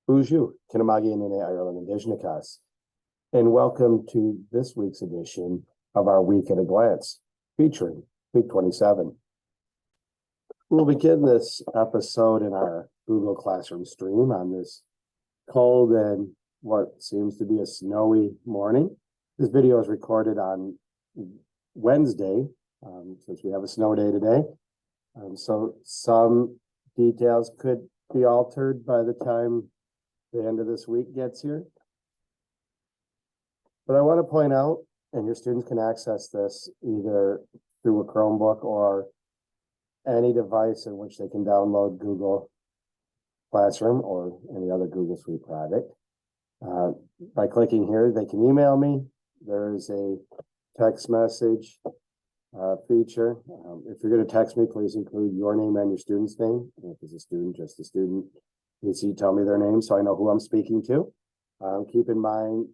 Bonjour, Kinamagi and Ireland Indigenous, and welcome to this week's edition of our Week at a Glance, featuring Week 27. We'll begin this episode in our Google Classroom stream on this cold and what seems to be a snowy morning. This video is recorded on Wednesday, since we have a snow day today. So some details could be altered by the time the end of this week gets here. But I want to point out, and your students can access this either through a Chromebook or any device in which they can download Google Classroom or any other Google Suite product. By clicking here, they can email me. There is a text message feature. If you're going to text me, please include your name and your student's name. If it's a student, just a student. Please tell me their name so I know who I'm speaking to. Keep in mind,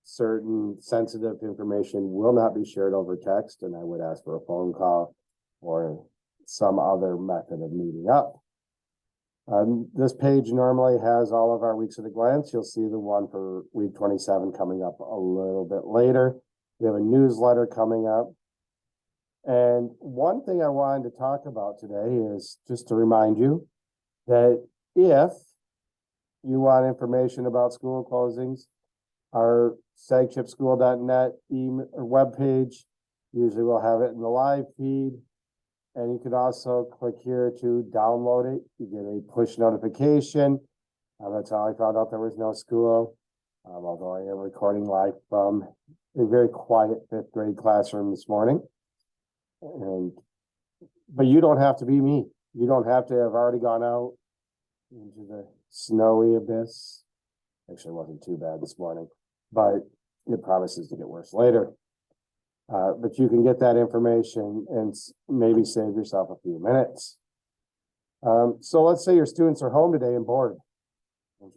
certain sensitive information will not be shared over text, and I would ask for a phone call or some other method of meeting up. This page normally has all of our weeks at a glance. You'll see the one for week 27 coming up a little bit later. We have a newsletter coming up. And one thing I wanted to talk about today is just to remind you that if you want information about school closings, our sagchipschool.net webpage usually will have it in the live feed. And you can also click here to download it. You get a push notification. That's how I found out there was no school. Although I am recording live from a very quiet fifth grade classroom this morning. But you don't have to be me. You don't have to have already gone out into the snowy abyss. Actually, it wasn't too bad this morning, but it promises to get worse later. But you can get that information and maybe save yourself a few minutes. So let's say your students are home today and bored.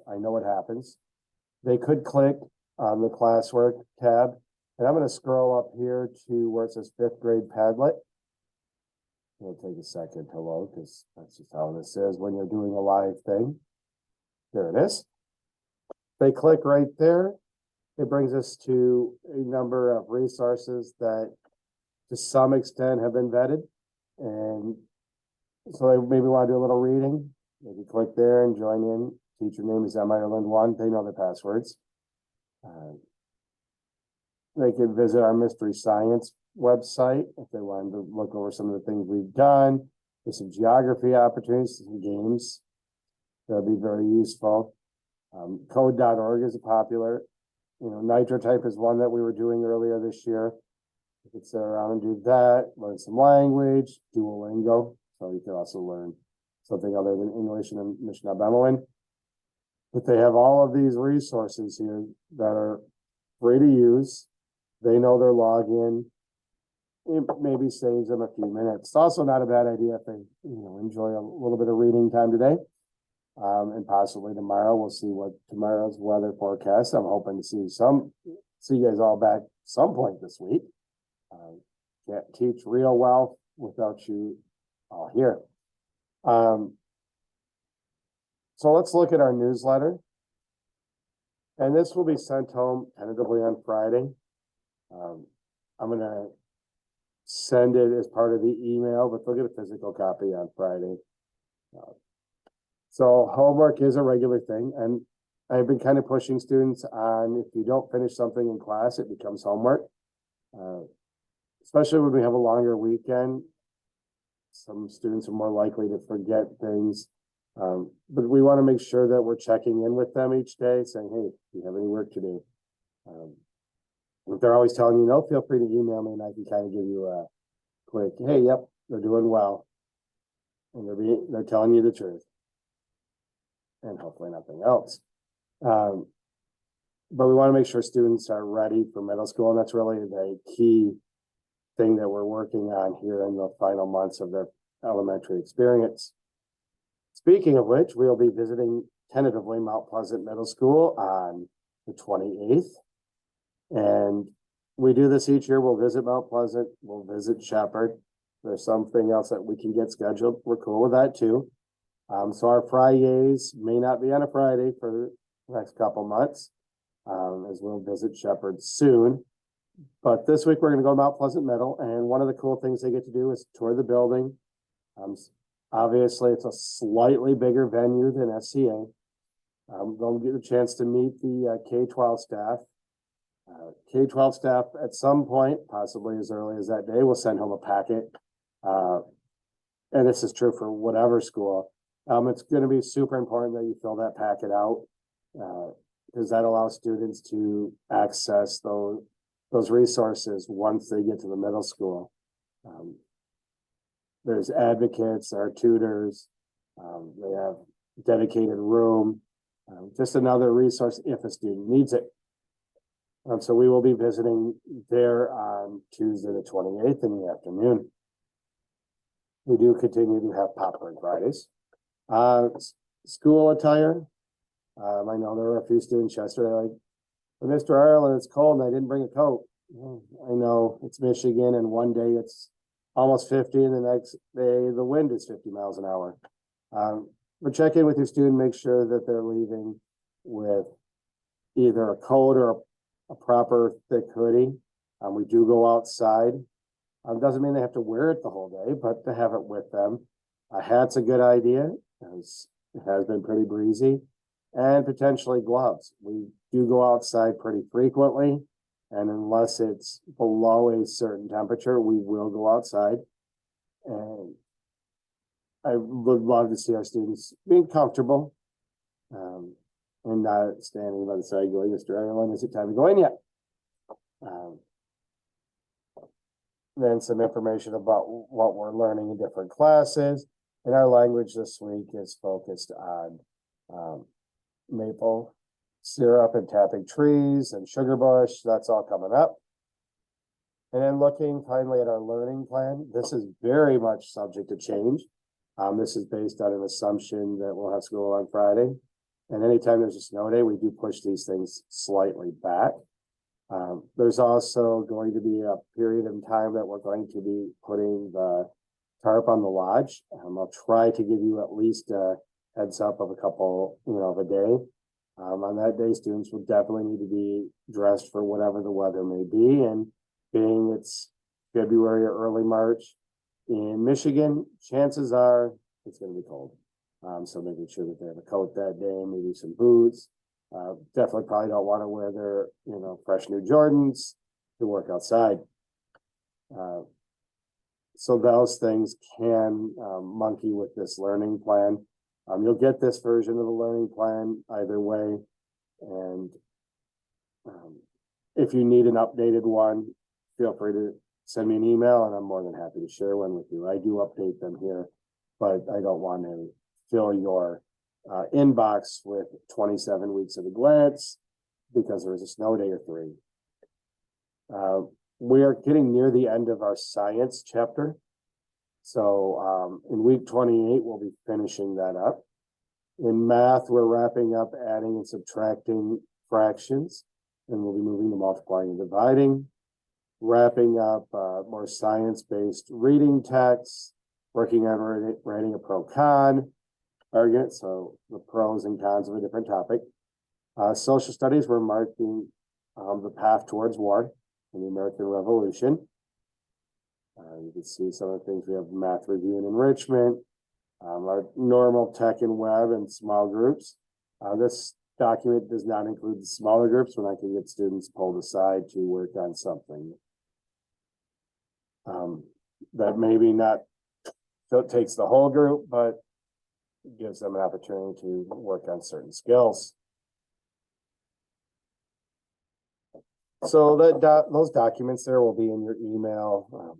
I know it happens. They could click on the classwork tab, and I'm going to scroll up here to where it says fifth grade Padlet. It'll take a second to load because that's just how this is when you're doing a live thing. There it is. They click right there. It brings us to a number of resources that to some extent have been vetted. And so they maybe want to do a little reading. Maybe click there and join in. Teacher name is Ireland1. They know the passwords. They can visit our Mystery Science website if they wanted to look over some of the things we've done. There's some geography opportunities, some games. That'll be very useful. Code.org is a popular. NitroType is one that we were doing earlier this year. You could sit around and do that, learn some language, Duolingo. So you can also learn something other than English and Anishinaabe. But they have all of these resources here that are free to use. They know their login. It maybe saves them a few minutes. It's also not a bad idea if they, enjoy a little bit of reading time today. And possibly tomorrow. We'll see what tomorrow's weather forecast. I'm hoping to see you guys all back some point this week. Can't teach real well without you all here. So let's look at our newsletter. And this will be sent home tentatively on Friday. I'm going to send it as part of the email, but they'll get a physical copy on Friday. So homework is a regular thing, and I've been kind of pushing students on if you don't finish something in class, it becomes homework. Especially when we have a longer weekend, some students are more likely to forget things. But we want to make sure that we're checking in with them each day, saying, hey, do you have any work to do? If they're always telling you no, feel free to email me and I can kind of give you a quick, hey, yep, they're doing well. And they're telling you the truth. And hopefully nothing else. But we want to make sure students are ready for middle school, and that's really the key thing that we're working on here in the final months of their elementary experience. Speaking of which, we'll be visiting tentatively Mount Pleasant Middle School on the 28th. And we do this each year. We'll visit Mount Pleasant, we'll visit Shepherd. There's something else that we can get scheduled. We're cool with that too. So our Fridays may not be on a Friday for the next couple months, as we'll visit Shepherd soon. But this week we're going to go to Mount Pleasant Middle, and one of the cool things they get to do is tour the building. Obviously, it's a slightly bigger venue than SCA. They'll get a chance to meet the K-12 staff. K-12 staff at some point, possibly as early as that day, will send home a packet. And this is true for whatever school. It's going to be super important that you fill that packet out, because that allows students to access those resources once they get to the middle school. There's advocates, there are tutors, they have dedicated room, just another resource if a student needs it. So we will be visiting there on Tuesday the 28th in the afternoon. We do continue to have popcorn Fridays. School attire. I know there were a few students yesterday like, Mr. Ireland, it's cold and I didn't bring a coat. I know it's Michigan and one day it's almost 50 and the next day the wind is 50 miles an hour. But check in with your student, make sure that they're leaving with either a coat or a proper thick hoodie. We do go outside. Doesn't mean they have to wear it the whole day, but to have it with them. A hat's a good idea, as it has been pretty breezy, and potentially gloves. We do go outside pretty frequently, and unless it's below a certain temperature, we will go outside. And I would love to see our students being comfortable, and not standing by the side going, Mr. Ireland, is it time to go in yet? Then some information about what we're learning in different classes. And our language this week is focused on maple syrup and tapping trees and sugar bush. That's all coming up. And then looking finally at our learning plan, this is very much subject to change. This is based on an assumption that we'll have school on Friday. And anytime there's a snow day, we do push these things slightly back. There's also going to be a period of time that we're going to be putting the tarp on the lodge. I'll try to give you at least a heads up of a couple, of a day. On that day, students will definitely need to be dressed for whatever the weather may be. And being it's February or early March in Michigan, chances are it's going to be cold. So making sure that they have a coat that day, maybe some boots. Definitely probably don't want to wear their, fresh new Jordans to work outside. So those things can monkey with this learning plan. You'll get this version of the learning plan either way. And if you need an updated one, feel free to send me an email and I'm more than happy to share one with you. I do update them here, but I don't want to fill your inbox with 27 weeks at a glance because there was a snow day or 3. We are getting near the end of our science chapter. So in week 28, we'll be finishing that up. In math, we're wrapping up adding and subtracting fractions, and we'll be moving to multiplying and dividing, wrapping up more science-based reading texts, working on writing a pro-con argument, so the pros and cons of a different topic. Social studies, we're marking the path towards war in the American Revolution. You can see some of the things we have: math review and enrichment, our normal tech and web and small groups. This document does not include the smaller groups when I can get students pulled aside to work on something that maybe not so it takes the whole group, but gives them an opportunity to work on certain skills. So those documents there will be in your email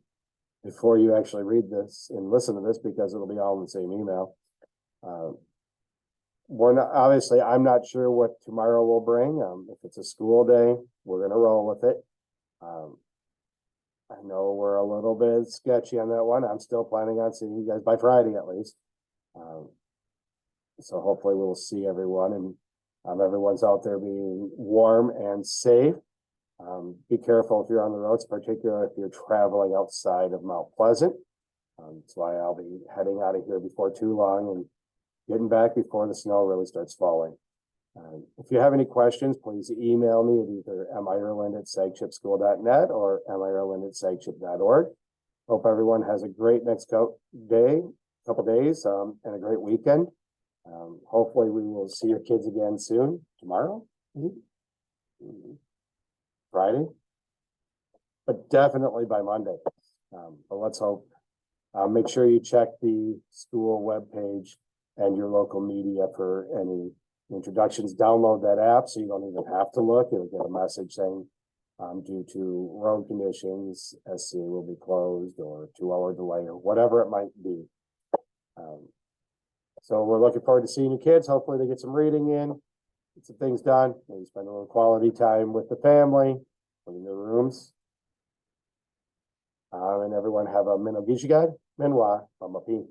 before you actually read this and listen to this, because it'll be all in the same email. Obviously, I'm not sure what tomorrow will bring. If it's a school day, we're going to roll with it. I know we're a little bit sketchy on that one. I'm still planning on seeing you guys by Friday at least. So hopefully we'll see everyone, and everyone's out there being warm and safe. Be careful if you're on the roads, particularly if you're traveling outside of Mount Pleasant. That's why I'll be heading out of here before too long and getting back before the snow really starts falling. If you have any questions, please email me at either mireland@sagchipschool.net or mireland@sagchip.org. Hope everyone has a great next couple days, and a great weekend. Hopefully we will see your kids again soon, tomorrow, Friday, but definitely by Monday. But let's hope. Make sure you check the school webpage and your local media for any introductions. Download that app so you don't even have to look. You'll get a message saying, due to road conditions, SCA will be closed, or 2-hour delay, or whatever it might be. So we're looking forward to seeing your kids. Hopefully they get some reading in, get some things done, maybe spend a little quality time with the family, clean their rooms. And everyone have a Minogishigan, Minwa, Pamapi.